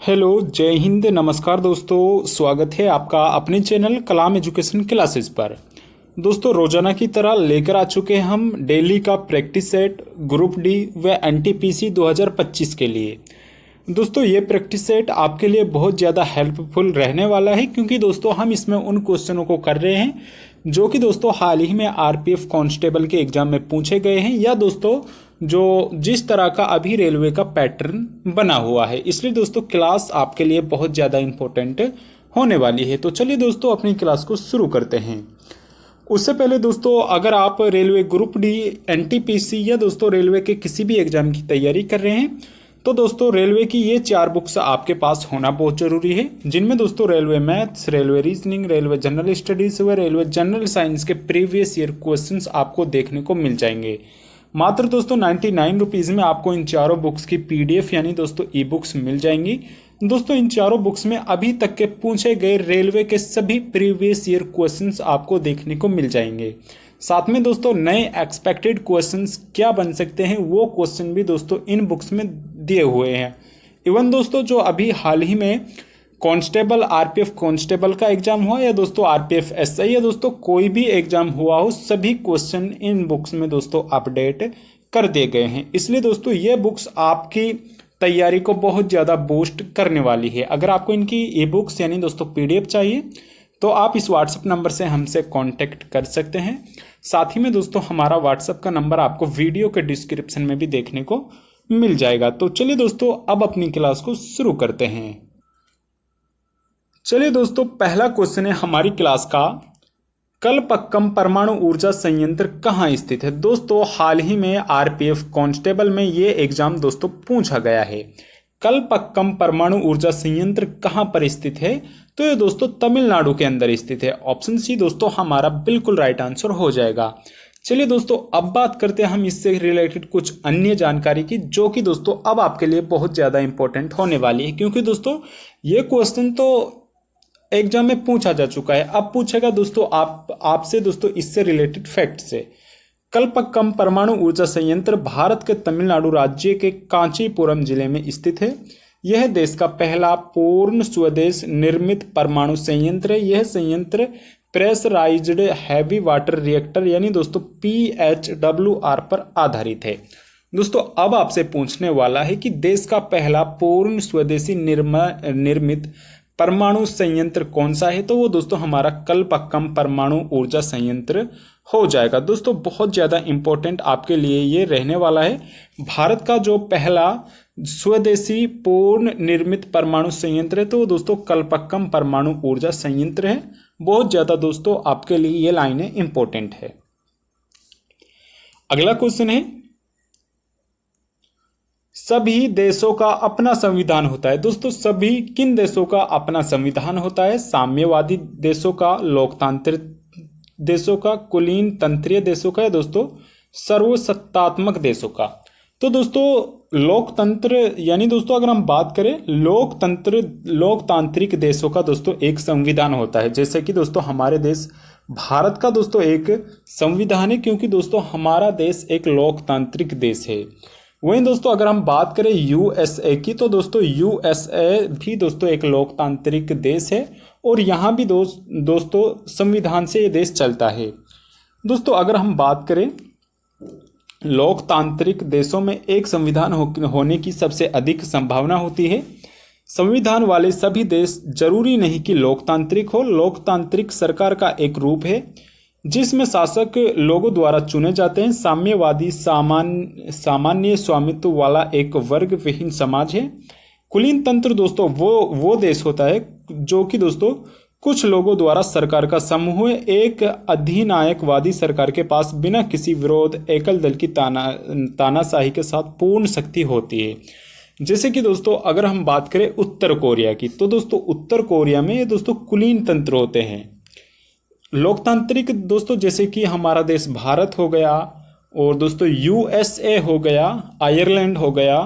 Hello, जय हिंद, नमस्कार दोस्तों। स्वागत है आपका अपने चैनल कलाम एजुकेशन क्लासेस पर। दोस्तों, रोजाना की तरह लेकर आ चुके हैं हम डेली का प्रैक्टिस सेट ग्रुप डी व एनटीपीसी 2025 के लिए। दोस्तों, ये प्रैक्टिस सेट आपके लिए बहुत ज़्यादा हेल्पफुल रहने वाला है, क्योंकि दोस्तों हम इसमें उन क्वेश्चनों को कर रहे हैं जो कि दोस्तों हाल ही में आरपीएफ कांस्टेबल के एग्जाम में पूछे गए हैं, या दोस्तों जो जिस तरह का अभी रेलवे का पैटर्न बना हुआ है। इसलिए दोस्तों क्लास आपके लिए बहुत ज़्यादा इम्पोर्टेंट होने वाली है। तो चलिए दोस्तों अपनी क्लास को शुरू करते हैं। उससे पहले दोस्तों, अगर आप रेलवे ग्रुप डी, एनटीपीसी या दोस्तों रेलवे के किसी भी एग्जाम की तैयारी कर रहे हैं, तो दोस्तों रेलवे की ये 4 बुक्स आपके पास होना बहुत जरूरी है, जिनमें दोस्तों railway maths, railway reasoning, railway general studies व रेलवे जनरल साइंस के प्रीवियस ईयर क्वेश्चंस आपको देखने को मिल जाएंगे। मात्र दोस्तों 99 रुपीज़ में आपको इन चारों बुक्स की पीडीएफ यानी दोस्तों ई बुक्स मिल जाएंगी। दोस्तों इन चारों बुक्स में अभी तक के पूछे गए रेलवे के सभी प्रीवियस ईयर क्वेश्चंस आपको देखने को मिल जाएंगे। साथ में दोस्तों नए एक्सपेक्टेड क्वेश्चंस क्या बन सकते हैं, वो क्वेश्चन भी दोस्तों इन बुक्स में दिए हुए हैं। इवन दोस्तों जो अभी हाल ही में कांस्टेबल, आरपीएफ कांस्टेबल का एग्जाम हुआ, या दोस्तों आरपीएफ एसआई, या दोस्तों कोई भी एग्जाम हुआ हो, सभी क्वेश्चन इन बुक्स में दोस्तों अपडेट कर दिए गए हैं। इसलिए दोस्तों ये बुक्स आपकी तैयारी को बहुत ज़्यादा बूस्ट करने वाली है। अगर आपको इनकी ई बुक्स यानी दोस्तों पीडीएफ चाहिए, तो आप इस व्हाट्सएप नंबर से हमसे कांटेक्ट कर सकते हैं। साथ ही में दोस्तों हमारा व्हाट्सएप का नंबर आपको वीडियो के डिस्क्रिप्शन में भी देखने को मिल जाएगा। तो चलिए दोस्तों अब अपनी क्लास को शुरू करते हैं। चलिए दोस्तों, पहला क्वेश्चन है हमारी क्लास का, कलपक्कम परमाणु ऊर्जा संयंत्र कहाँ स्थित है। दोस्तों हाल ही में आरपीएफ कांस्टेबल में ये एग्जाम दोस्तों पूछा गया है। कलपक्कम परमाणु ऊर्जा संयंत्र कहाँ पर स्थित है, तो ये दोस्तों तमिलनाडु के अंदर स्थित है। ऑप्शन सी दोस्तों हमारा बिल्कुल राइट आंसर हो जाएगा। चलिए दोस्तों अब बात करते हैं हम इससे रिलेटेड कुछ अन्य जानकारी की, जो कि दोस्तों अब आपके लिए बहुत ज़्यादा इंपॉर्टेंट होने वाली है, क्योंकि दोस्तों ये क्वेश्चन तो एग्जाम में पूछा जा चुका है। अब पूछेगा दोस्तों आपसे दोस्तों इससे रिलेटेड फैक्ट से। कलपक्कम परमाणु ऊर्जा संयंत्र भारत के तमिलनाडु राज्य के कांचीपुरम जिले में स्थित है। यह देश का पहला पूर्ण स्वदेश निर्मित परमाणु संयंत्र है। यह संयंत्र प्रेशराइज्ड हैवी वाटर रिएक्टर यानी दोस्तों PHWR पर आधारित है। दोस्तों अब आपसे पूछने वाला है कि देश का पहला पूर्ण स्वदेशी निर्मित परमाणु संयंत्र कौन सा है, तो वो दोस्तों हमारा कलपक्कम परमाणु ऊर्जा संयंत्र हो जाएगा। दोस्तों बहुत ज़्यादा इंपॉर्टेंट आपके लिए ये रहने वाला है। भारत का जो पहला स्वदेशी पूर्ण निर्मित परमाणु संयंत्र है, तो वो दोस्तों कलपक्कम परमाणु ऊर्जा संयंत्र है। बहुत ज़्यादा दोस्तों आपके लिए ये लाइनें इंपॉर्टेंट है। अगला क्वेश्चन है, सभी देशों का अपना संविधान होता है। दोस्तों सभी किन देशों का अपना संविधान होता है। साम्यवादी देशों का, लोकतांत्रिक देशों का, कुलीन तंत्रीय देशों का, या दोस्तों सर्वसत्तात्मक देशों का। तो दोस्तों लोकतंत्र यानी दोस्तों अगर हम बात करें लोकतांत्रिक देशों का दोस्तों एक संविधान होता है। जैसे कि दोस्तों हमारे देश भारत का दोस्तों एक संविधान है, क्योंकि दोस्तों हमारा देश एक लोकतांत्रिक देश है। वहीं दोस्तों अगर हम बात करें यूएसए की, तो दोस्तों यूएसए भी दोस्तों एक लोकतांत्रिक देश है, और यहाँ भी दोस्तों संविधान से ये देश चलता है। दोस्तों अगर हम बात करें लोकतांत्रिक देशों में एक संविधान होने की सबसे अधिक संभावना होती है। संविधान वाले सभी देश जरूरी नहीं कि लोकतांत्रिक हो। लोकतांत्रिक सरकार का एक रूप है जिसमें शासक लोगों द्वारा चुने जाते हैं। साम्यवादी सामान्य स्वामित्व वाला एक वर्ग विहीन समाज है। कुलीन तंत्र दोस्तों वो देश होता है जो कि दोस्तों कुछ लोगों द्वारा सरकार का समूह है। एक अधिनायकवादी सरकार के पास बिना किसी विरोध एकल दल की तानाशाही के साथ पूर्ण शक्ति होती है। जैसे कि दोस्तों अगर हम बात करें उत्तर कोरिया की, तो दोस्तों उत्तर कोरिया में दोस्तों कुलीन तंत्र होते हैं। लोकतांत्रिक दोस्तों जैसे कि हमारा देश भारत हो गया, और दोस्तों यूएसए हो गया, आयरलैंड हो गया,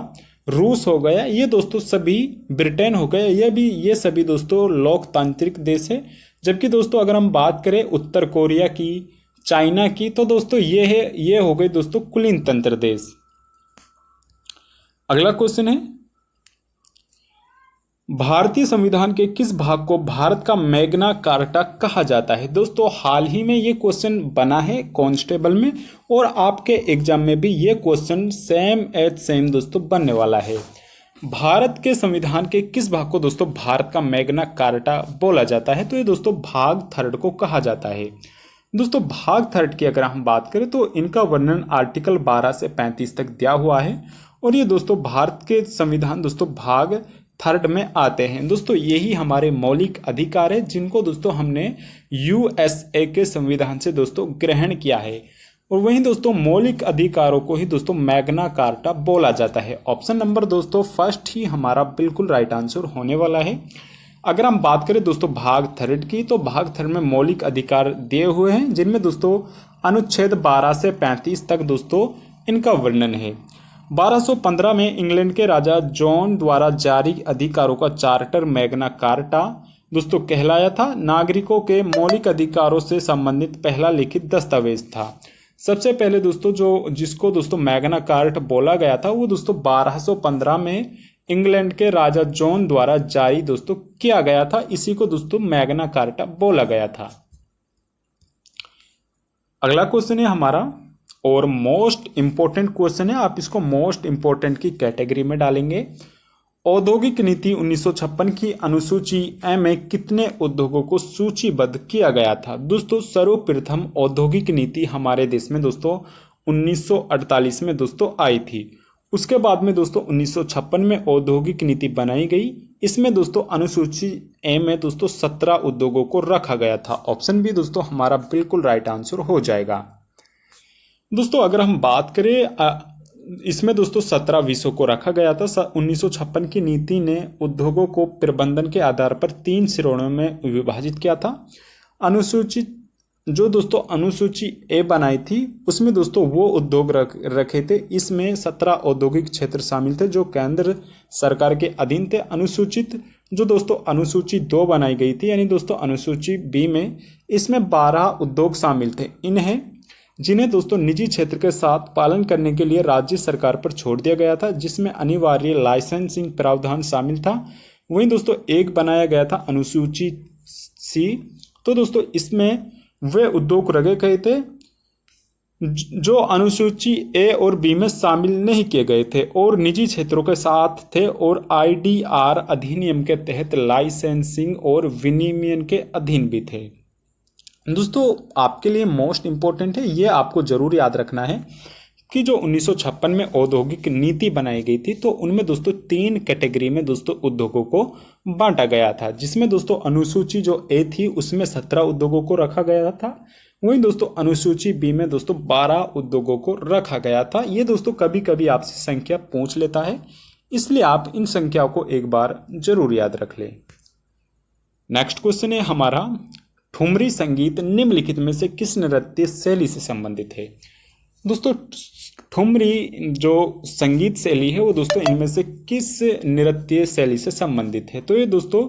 रूस हो गया, ये दोस्तों सभी, ब्रिटेन हो गया, ये सभी दोस्तों लोकतांत्रिक देश है। जबकि दोस्तों अगर हम बात करें उत्तर कोरिया की, चाइना की, तो दोस्तों ये हो गए दोस्तों कुलीन तंत्र देश। अगला क्वेश्चन है, भारतीय संविधान के किस भाग को भारत का मैग्ना कार्टा कहा जाता है? दोस्तों हाल ही में ये क्वेश्चन बना है कांस्टेबल में, और आपके एग्जाम में भी ये क्वेश्चन सेम दोस्तों बनने वाला है। भारत के संविधान के किस भाग को दोस्तों भारत का मैग्ना कार्टा बोला जाता है? तो ये दोस्तों भाग थर्ड को कहा जाता है। दोस्तों भाग थर्ड की अगर हम बात करें तो इनका वर्णन आर्टिकल 12 से 35 तक दिया हुआ है, और ये दोस्तों भारत के संविधान दोस्तों भाग थर्ड में आते हैं। दोस्तों यही हमारे मौलिक अधिकार है जिनको दोस्तों हमने यूएसए के संविधान से दोस्तों ग्रहण किया है, और वहीं दोस्तों मौलिक अधिकारों को ही दोस्तों मैग्ना कार्टा बोला जाता है। ऑप्शन नंबर दोस्तों फर्स्ट ही हमारा बिल्कुल राइट आंसर होने वाला है। अगर हम बात करें दोस्तों भाग थर्ड की, तो भाग थर्ड में मौलिक अधिकार दिए हुए हैं, जिनमें दोस्तों अनुच्छेद 12 से 35 तक दोस्तों इनका वर्णन है। 1215 में इंग्लैंड के राजा जॉन द्वारा जारी अधिकारों का चार्टर मैग्ना कार्टा दोस्तों कहलाया था। नागरिकों के मौलिक अधिकारों से संबंधित पहला लिखित दस्तावेज था। सबसे पहले दोस्तों जिसको दोस्तों मैग्ना कार्टा बोला गया था वो दोस्तों 1215 में इंग्लैंड के राजा जॉन द्वारा जारी दोस्तों किया गया था। इसी को दोस्तों मैग्ना कार्टा बोला गया था। अगला क्वेश्चन है हमारा, और मोस्ट इंपोर्टेंट क्वेश्चन है, आप इसको मोस्ट इंपोर्टेंट की कैटेगरी में डालेंगे। औद्योगिक नीति 1956 की अनुसूची ए में कितने उद्योगों को सूचीबद्ध किया गया था? दोस्तों सर्वप्रथम औद्योगिक नीति हमारे देश में दोस्तों 1948 में दोस्तों आई थी। उसके बाद में दोस्तों 1956 में औद्योगिक नीति बनाई गई। इसमें दोस्तों अनुसूची ए में दोस्तों 17 उद्योगों को रखा गया था। ऑप्शन बी दोस्तों हमारा बिल्कुल राइट आंसर हो जाएगा। दोस्तों अगर हम बात करें इसमें दोस्तों 17 विषयों को रखा गया था। 1956 की नीति ने उद्योगों को प्रबंधन के आधार पर 3 श्रेणियों में विभाजित किया था। दोस्तों अनुसूची ए बनाई थी उसमें दोस्तों वो उद्योग रखे थे। इसमें 17 औद्योगिक क्षेत्र शामिल थे जो केंद्र सरकार के अधीन थे। दोस्तों अनुसूची 2 बनाई गई थी, यानी दोस्तों अनुसूची बी में, इसमें 12 उद्योग शामिल थे। जिन्हें दोस्तों निजी क्षेत्र के साथ पालन करने के लिए राज्य सरकार पर छोड़ दिया गया था, जिसमें अनिवार्य लाइसेंसिंग प्रावधान शामिल था। वहीं दोस्तों एक बनाया गया था अनुसूची सी। तो दोस्तों इसमें वे उद्योग रखे गए थे जो अनुसूची ए और बी में शामिल नहीं किए गए थे और निजी क्षेत्रों के साथ थे, और आईडीआर अधिनियम के तहत लाइसेंसिंग और विनियमन के अधीन भी थे। दोस्तों आपके लिए मोस्ट इंपॉर्टेंट है, ये आपको जरूर याद रखना है कि जो 1956 में औद्योगिक नीति बनाई गई थी तो उनमें दोस्तों 3 कैटेगरी में दोस्तों उद्योगों को बांटा गया था, जिसमें दोस्तों अनुसूची जो ए थी उसमें 17 उद्योगों को रखा गया था। वहीं दोस्तों अनुसूची बी में दोस्तों 12 उद्योगों को रखा गया था। ये दोस्तों कभी कभी आपसे संख्या पूछ लेता है, इसलिए आप इन संख्याओं को एक बार जरूर याद रख लें। नेक्स्ट क्वेश्चन है हमारा, ठुमरी संगीत निम्नलिखित में से किस नृत्य शैली से संबंधित है? दोस्तों ठुमरी जो संगीत शैली है वो दोस्तों इनमें से किस नृत्य शैली से संबंधित है? तो ये दोस्तों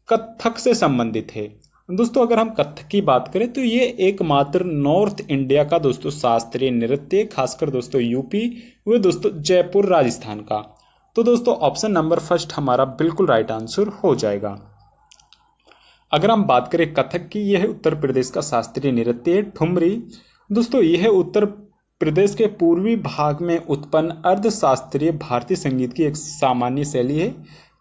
कथक से संबंधित है। दोस्तों अगर हम कथक की बात करें तो ये एकमात्र नॉर्थ इंडिया का दोस्तों शास्त्रीय नृत्य, खासकर दोस्तों यूपी व दोस्तों जयपुर राजस्थान का। तो दोस्तों ऑप्शन नंबर फर्स्ट हमारा बिल्कुल राइट आंसर हो जाएगा। अगर हम बात करें कथक की, यह उत्तर प्रदेश का शास्त्रीय नृत्य है। ठुमरी दोस्तों यह उत्तर प्रदेश के पूर्वी भाग में उत्पन्न अर्धशास्त्रीय भारतीय संगीत की एक सामान्य शैली है।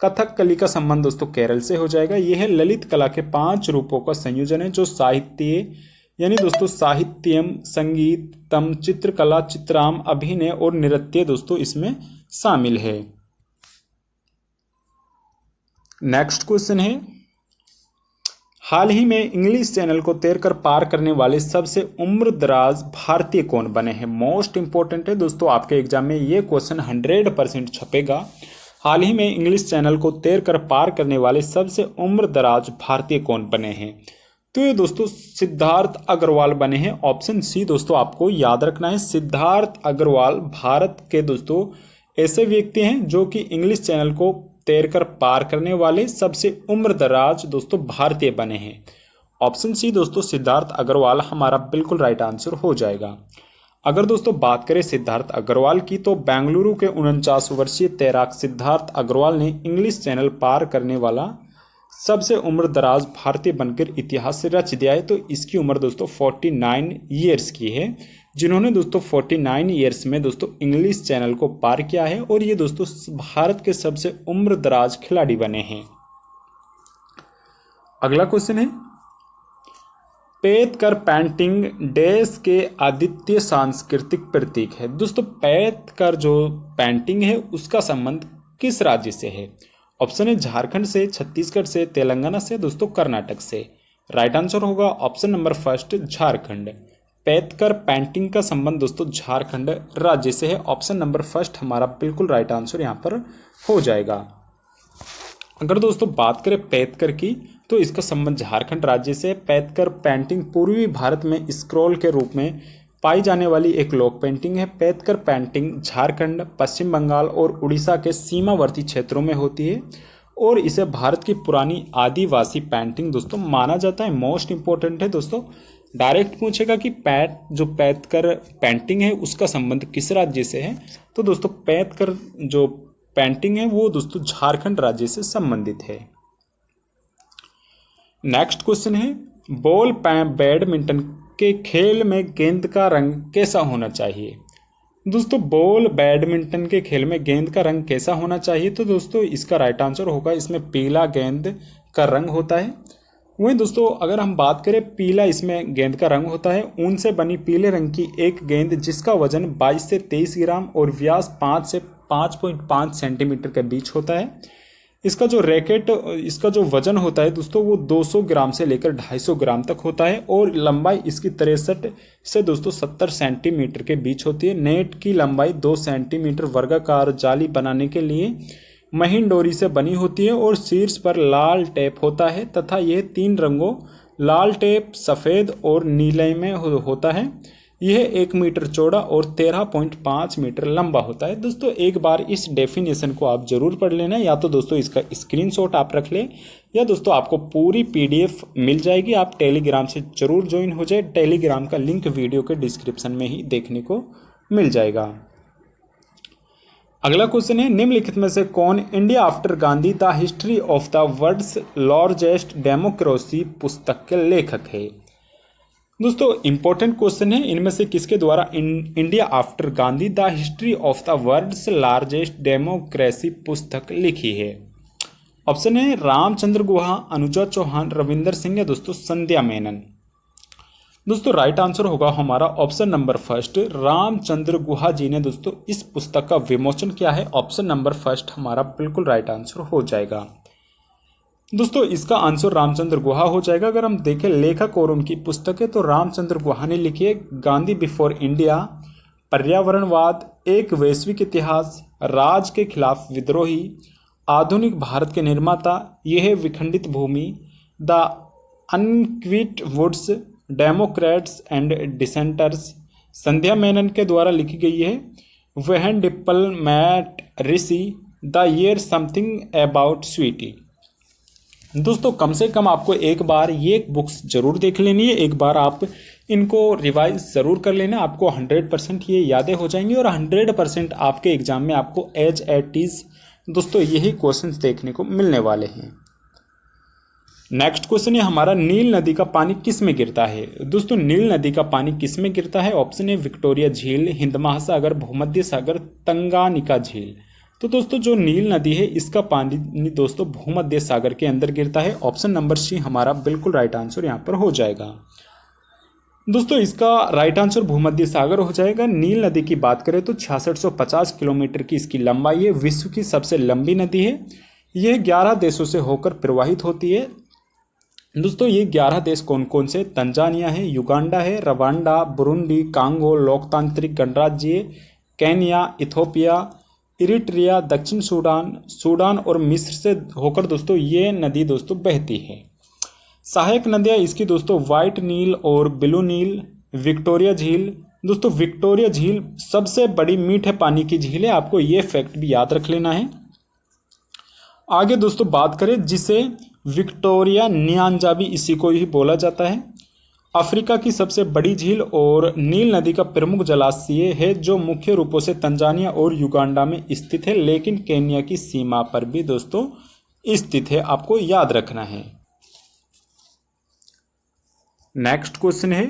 कथक कली का संबंध दोस्तों केरल से हो जाएगा। यह ललित कला के 5 रूपों का संयोजन है जो साहित्य यानी दोस्तों साहित्यम, संगीतम, चित्रकला, चित्राम, अभिनय और नृत्य दोस्तों इसमें शामिल है। नेक्स्ट क्वेश्चन है, हाल ही में इंग्लिश चैनल को तैरकर पार करने वाले सबसे उम्रदराज भारतीय कौन बने हैं? मोस्ट इंपॉर्टेंट है दोस्तों, आपके एग्जाम में ये क्वेश्चन 100% छपेगा। हाल ही में इंग्लिश चैनल को तैरकर पार करने वाले सबसे उम्रदराज भारतीय कौन बने हैं? तो ये दोस्तों सिद्धार्थ अग्रवाल बने हैं। ऑप्शन सी दोस्तों आपको याद रखना है। सिद्धार्थ अग्रवाल भारत के दोस्तों ऐसे व्यक्ति हैं जो कि इंग्लिश चैनल को तैरकर पार करने वाले सबसे उम्रदराज दोस्तों भारतीय बने हैं। ऑप्शन सी दोस्तों सिद्धार्थ अग्रवाल हमारा बिल्कुल राइट आंसर हो जाएगा। अगर दोस्तों बात करें सिद्धार्थ अग्रवाल की, तो बेंगलुरु के 49 वर्षीय तैराक सिद्धार्थ अग्रवाल ने इंग्लिश चैनल पार करने वाला सबसे उम्र दराज भारतीय बनकर इतिहास से रच दिया है। तो इसकी उम्र दोस्तों 49 ईयर्स की है, जिन्होंने दोस्तों 49 ईयर्स में दोस्तों इंग्लिश चैनल को पार किया है, और ये दोस्तों भारत के सबसे उम्र दराज खिलाड़ी बने हैं। अगला क्वेश्चन है, पेतकर पेंटिंग देश के आदित्य सांस्कृतिक प्रतीक है। दोस्तों पेतकर जो पेंटिंग है उसका संबंध किस राज्य से है? ऑप्शन है झारखंड से, छत्तीसगढ़ से, तेलंगाना से, दोस्तों कर्नाटक से। राइट आंसर होगा option number first, Jharkhand. Paitkar painting का संबंध दोस्तों झारखंड राज्य से है। ऑप्शन नंबर फर्स्ट हमारा बिल्कुल राइट आंसर यहाँ पर हो जाएगा। अगर दोस्तों बात करें पेतकर की, तो इसका संबंध झारखंड राज्य से। पेतकर पेंटिंग पूर्वी भारत में स्क्रॉल के रूप में पाई जाने वाली एक लोक पेंटिंग है। पेतकर पेंटिंग झारखंड, पश्चिम बंगाल और उड़ीसा के सीमावर्ती क्षेत्रों में होती है, और इसे भारत की पुरानी आदिवासी पेंटिंग दोस्तों माना जाता है। मोस्ट इंपॉर्टेंट है दोस्तों, डायरेक्ट पूछेगा कि जो पेतकर पेंटिंग है उसका संबंध किस राज्य से है, तो दोस्तों पेतकर जो पेंटिंग है वो दोस्तों झारखंड राज्य से संबंधित है। नेक्स्ट क्वेश्चन है, बॉल बैडमिंटन के खेल में गेंद का रंग कैसा होना चाहिए? दोस्तों बॉल बैडमिंटन के खेल में गेंद का रंग कैसा होना चाहिए, तो दोस्तों इसका राइट आंसर होगा, इसमें पीला गेंद का रंग होता है। वहीं दोस्तों अगर हम बात करें पीला, इसमें गेंद का रंग होता है ऊन से बनी पीले रंग की एक गेंद जिसका वजन 22 से 23 ग्राम और व्यास 5 से 5.5 सेंटीमीटर के बीच होता है। इसका जो रैकेट, इसका जो वजन होता है दोस्तों वो 200 ग्राम से लेकर 250 ग्राम तक होता है, और लंबाई इसकी 63 से दोस्तों 70 सेंटीमीटर के बीच होती है। नेट की लंबाई 2 सेंटीमीटर, वर्गाकार जाली बनाने के लिए महीन डोरी से बनी होती है, और शीर्ष पर लाल टेप होता है तथा यह 3 रंगों लाल टेप, सफ़ेद और नीले में होता है। यह 1 मीटर चौड़ा और 13.5 मीटर लंबा होता है। दोस्तों एक बार इस डेफिनेशन को आप जरूर पढ़ लेना, या तो दोस्तों इसका स्क्रीनशॉट आप रख लें, या दोस्तों आपको पूरी PDF मिल जाएगी। आप टेलीग्राम से जरूर ज्वाइन हो जाए, टेलीग्राम का लिंक वीडियो के डिस्क्रिप्शन में ही देखने को मिल जाएगा। अगला क्वेश्चन है, निम्नलिखित में से कौन India after Gandhi the history of the world's largest democracy पुस्तक के लेखक है? दोस्तों इंपॉर्टेंट क्वेश्चन है, इनमें से किसके द्वारा India after Gandhi the history of the world's largest democracy पुस्तक लिखी है? ऑप्शन है रामचंद्र गुहा, अनुजा चौहान, रविंदर सिंह, या दोस्तों संध्या मेनन। दोस्तों राइट आंसर होगा हमारा option number first, Ramachandra Guha जी ने दोस्तों इस पुस्तक का विमोचन किया है। ऑप्शन नंबर फर्स्ट हमारा बिल्कुल राइट आंसर हो जाएगा। दोस्तों इसका आंसर रामचंद्र गुहा हो जाएगा। अगर हम देखें लेखक और उनकी पुस्तकें, तो रामचंद्र गुहा ने लिखी है गांधी बिफोर इंडिया, पर्यावरणवाद, एक वैश्विक इतिहास, राज के खिलाफ विद्रोही, आधुनिक भारत के निर्माता, यह विखंडित भूमि, the unquiet woods, democrats and dissenters. Sandhya Menon के द्वारा लिखी गई है when dimple met Rishi, the year something about sweetie. दोस्तों कम से कम आपको एक बार ये बुक्स जरूर देख लेनी है, एक बार आप इनको रिवाइज ज़रूर कर लेना, आपको 100% ये यादें हो जाएंगी, और 100% आपके एग्जाम में आपको एज इट इज दोस्तों यही क्वेश्चंस देखने को मिलने वाले हैं। नेक्स्ट क्वेश्चन है हमारा, नील नदी का पानी किस में गिरता है? दोस्तों नील नदी का पानी किस में गिरता है? ऑप्शन है विक्टोरिया झील, हिंद महासागर, भूमध्य सागर, तंगानिका झील। तो दोस्तों जो नील नदी है इसका पानी दोस्तों भूमध्य सागर के अंदर गिरता है। ऑप्शन नंबर सी हमारा बिल्कुल राइट आंसर यहाँ पर हो जाएगा। दोस्तों इसका राइट आंसर भूमध्य सागर हो जाएगा। नील नदी की बात करें तो 6650 किलोमीटर की इसकी लंबाई है, विश्व की सबसे लंबी नदी है। यह 11 देशों से होकर प्रवाहित होती है। दोस्तों ये 11 देश कौन कौन से? तंजानिया है, युगांडा है, रवांडा, बुरुंडी, कांगो, लोकतांत्रिक गणराज्य केन्या, इथोपिया, इरिट्रिया, दक्षिण सूडान और मिस्र से होकर दोस्तों ये नदी दोस्तों बहती है। सहायक नदियाँ इसकी दोस्तों व्हाइट नील और ब्लू नील। विक्टोरिया झील, दोस्तों विक्टोरिया झील सबसे बड़ी मीठे पानी की झील है, आपको ये फैक्ट भी याद रख लेना है। आगे दोस्तों बात करें जिसे विक्टोरिया न्यांजा भी इसी को ही बोला जाता है। अफ्रीका की सबसे बड़ी झील और नील नदी का प्रमुख जलाशय है जो मुख्य रूपों से तंजानिया और युगांडा में स्थित है, लेकिन केन्या की सीमा पर भी दोस्तों स्थित है, आपको याद रखना है। नेक्स्ट क्वेश्चन है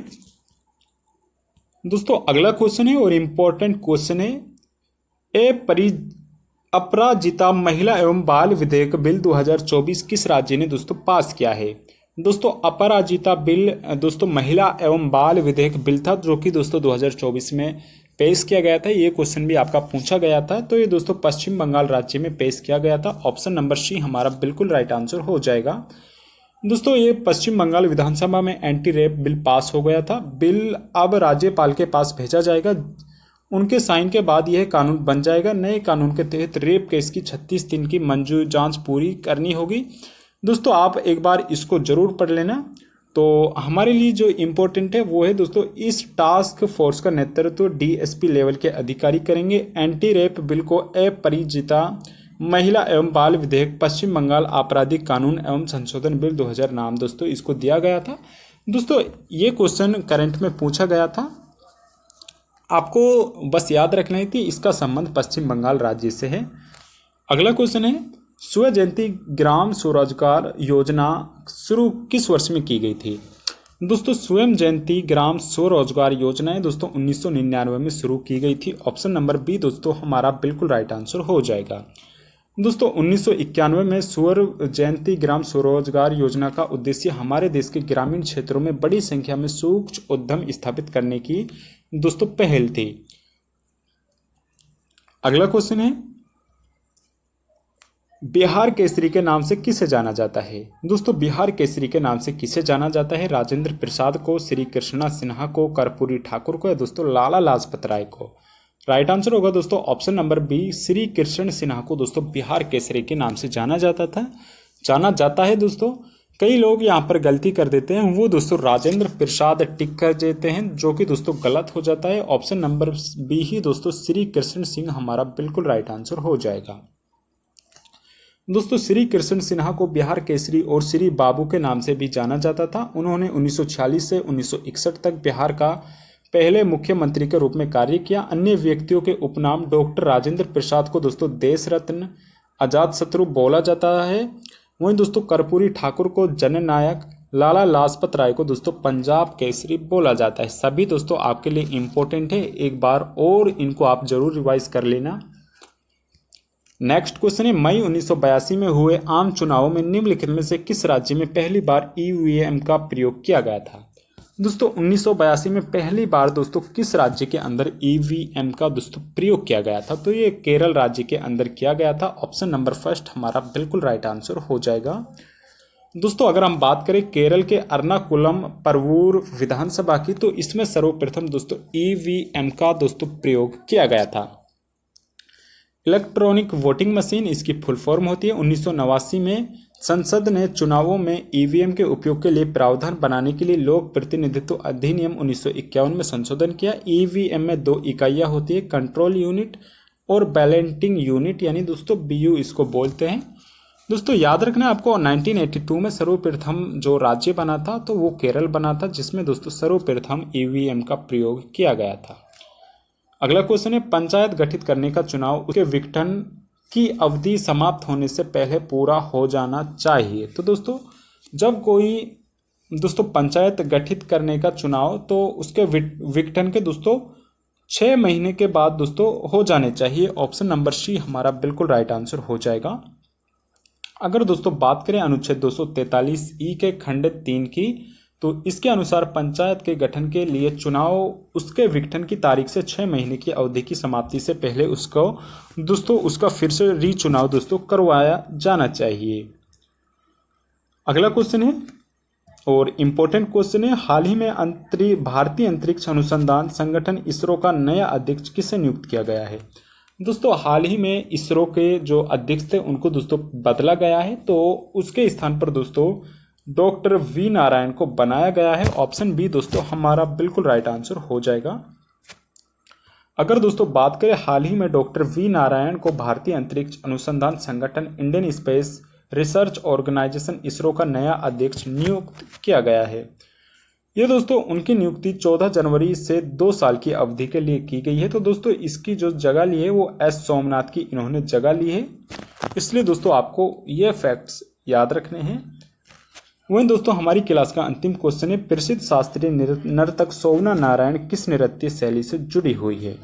दोस्तों, अगला क्वेश्चन है और इंपॉर्टेंट क्वेश्चन है, अपराजिता महिला एवं बाल विधेयक बिल 2024 किस राज्य ने दोस्तों पास किया है? दोस्तों अपराजिता बिल दोस्तों महिला एवं बाल विधेयक बिल था जो कि दोस्तों 2024 में पेश किया गया था। ये क्वेश्चन भी आपका पूछा गया था, तो ये दोस्तों पश्चिम बंगाल राज्य में पेश किया गया था। ऑप्शन नंबर सी हमारा बिल्कुल राइट आंसर हो जाएगा। दोस्तों ये पश्चिम बंगाल विधानसभा में एंटी रेप बिल पास हो गया था। बिल अब राज्यपाल के पास भेजा जाएगा, उनके साइन के बाद यह कानून बन जाएगा। नए कानून के तहत रेप केस की 36 दिन की मंजूर जांच पूरी करनी होगी। दोस्तों आप एक बार इसको जरूर पढ़ लेना। तो हमारे लिए जो इम्पोर्टेंट है वो है दोस्तों, इस टास्क फोर्स का नेतृत्व डीएसपी लेवल के अधिकारी करेंगे। एंटी रेप बिल को अपराजिता महिला एवं बाल विधेयक पश्चिम बंगाल आपराधिक कानून एवं संशोधन बिल 2000 नाम दोस्तों इसको दिया गया था। दोस्तों ये क्वेश्चन करंट में पूछा गया था, आपको बस याद रखना है कि इसका संबंध पश्चिम बंगाल राज्य से है। अगला क्वेश्चन है, स्वयं जयंती ग्राम स्वरोजगार योजना शुरू किस वर्ष में की गई थी? दोस्तों स्वयं जयंती ग्राम स्वरोजगार योजना दोस्तों 1999 में शुरू की गई थी। ऑप्शन नंबर बी दोस्तों हमारा बिल्कुल राइट आंसर हो जाएगा। दोस्तों 1991 में स्वयं जयंती ग्राम स्वरोजगार योजना का उद्देश्य हमारे देश के ग्रामीण क्षेत्रों में बड़ी संख्या में सूक्ष्म उद्यम स्थापित करने की दोस्तों पहल थी। अगला क्वेश्चन है, बिहार केसरी के नाम से किसे जाना जाता है? दोस्तों बिहार केसरी के नाम से किसे जाना जाता है? राजेंद्र प्रसाद को, श्री कृष्णा सिन्हा को, कर्पूरी ठाकुर को या दोस्तों लाला लाजपत राय को? राइट आंसर होगा दोस्तों option number B, Shri Krishna Sinha को दोस्तों बिहार केसरी के नाम से जाना जाता है। दोस्तों कई लोग यहाँ पर गलती कर देते हैं, वो दोस्तों राजेंद्र प्रसाद टिक कर देते हैं जो कि दोस्तों गलत हो जाता है। ऑप्शन नंबर बी ही दोस्तों श्री कृष्ण सिंह हमारा बिल्कुल राइट आंसर हो जाएगा। दोस्तों श्री कृष्ण सिन्हा को बिहार केसरी और श्री बाबू के नाम से भी जाना जाता था। उन्होंने 1946 से 1961 तक बिहार का पहले मुख्यमंत्री के रूप में कार्य किया। अन्य व्यक्तियों के उपनाम डॉक्टर राजेंद्र प्रसाद को दोस्तों देश रत्न, अजात शत्रु बोला जाता है। वहीं दोस्तों कर्पूरी ठाकुर को जननायक, लाला लाजपत राय को दोस्तों पंजाब केसरी बोला जाता है। सभी दोस्तों आपके लिए इंपॉर्टेंट है, एक बार और इनको आप जरूर रिवाइज कर लेना। नेक्स्ट क्वेश्चन है, मई 1982 में हुए आम चुनावों में निम्नलिखित में से किस राज्य में पहली बार ईवीएम का प्रयोग किया गया था? दोस्तों 1982 में पहली बार दोस्तों किस राज्य के अंदर ईवीएम का दोस्तों प्रयोग किया गया था? तो ये केरल राज्य के अंदर किया गया था। ऑप्शन नंबर फर्स्ट हमारा बिल्कुल राइट आंसर हो जाएगा। दोस्तों अगर हम बात करें केरल के एर्नाकुलम परवूर विधानसभा की, तो इसमें सर्वप्रथम दोस्तों ईवीएम का दोस्तों प्रयोग किया गया था। इलेक्ट्रॉनिक वोटिंग मशीन इसकी फुल फॉर्म होती है। 1989 में संसद ने चुनावों में ईवीएम के उपयोग के लिए प्रावधान बनाने के लिए लोक प्रतिनिधित्व अधिनियम 1951 में संशोधन किया। ईवीएम में 2 इकाइयां होती है, कंट्रोल यूनिट और बैलेंटिंग यूनिट, यानी दोस्तों बीयू इसको बोलते हैं। दोस्तों याद रखना आपको 1982 में सर्वप्रथम जो राज्य बना था तो वो केरल बना था, जिसमें दोस्तों सर्वप्रथम ईवीएम का प्रयोग किया गया था। अगला क्वेश्चन है, पंचायत गठित करने का चुनाव उसके विघटन की अवधि समाप्त होने से पहले पूरा हो जाना चाहिए। तो दोस्तों जब कोई दोस्तों पंचायत गठित करने का चुनाव, तो उसके विघटन के दोस्तों 6 महीने के बाद दोस्तों हो जाने चाहिए। ऑप्शन नंबर सी हमारा बिल्कुल राइट आंसर हो जाएगा। अगर दोस्तों बात करें अनुच्छेद 243 के खंड 3 की, तो इसके अनुसार पंचायत के गठन के लिए चुनाव उसके विघटन की तारीख से 6 महीने की अवधि की समाप्ति से पहले उसका फिर से रीचुनाव दोस्तों करवाया जाना चाहिए। अगला क्वेश्चन है और इम्पोर्टेंट क्वेश्चन है, हाल ही में भारतीय अंतरिक्ष अनुसंधान संगठन इसरो का नया अध्यक्ष किसे नियुक्त किया गया है? दोस्तों हाल ही में इसरो के जो अध्यक्ष थे उनको दोस्तों बदला गया है, तो उसके स्थान पर दोस्तों डॉक्टर वी नारायण को बनाया गया है। ऑप्शन बी दोस्तों हमारा बिल्कुल राइट आंसर हो जाएगा। अगर दोस्तों बात करें हाल ही में डॉक्टर वी नारायण को भारतीय अंतरिक्ष अनुसंधान संगठन Indian space research organisation ISRO का नया अध्यक्ष नियुक्त किया गया है। ये दोस्तों उनकी नियुक्ति 14 जनवरी से 2 साल की अवधि के लिए की गई है। तो दोस्तों इसकी जो जगह ली है वो एस सोमनाथ की इन्होंने जगह ली है, इसलिए दोस्तों आपको ये फैक्ट्स याद रखने हैं। वहीं दोस्तों हमारी क्लास का अंतिम क्वेश्चन है, प्रसिद्ध शास्त्रीय नर्तक शोभना नारायण किस नृत्य शैली से जुड़ी हुई है।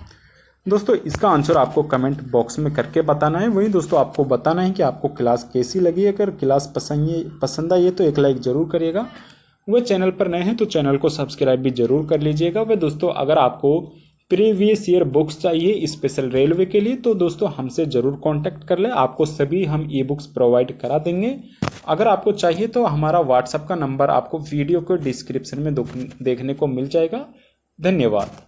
दोस्तों इसका आंसर आपको कमेंट बॉक्स में करके बताना है। वहीं दोस्तों आपको बताना है कि आपको क्लास कैसी लगी। अगर क्लास पसंद आई है तो एक लाइक जरूर करिएगा। वह चैनल पर नए हैं तो चैनल को सब्सक्राइब भी जरूर कर लीजिएगा। वह दोस्तों अगर आपको प्रीवियस ईयर बुक्स चाहिए स्पेशल रेलवे के लिए तो दोस्तों हमसे जरूर कांटेक्ट कर लें, आपको सभी हम ई बुक्स प्रोवाइड करा देंगे। अगर आपको चाहिए तो हमारा व्हाट्सएप का नंबर आपको वीडियो के डिस्क्रिप्शन में देखने को मिल जाएगा। धन्यवाद।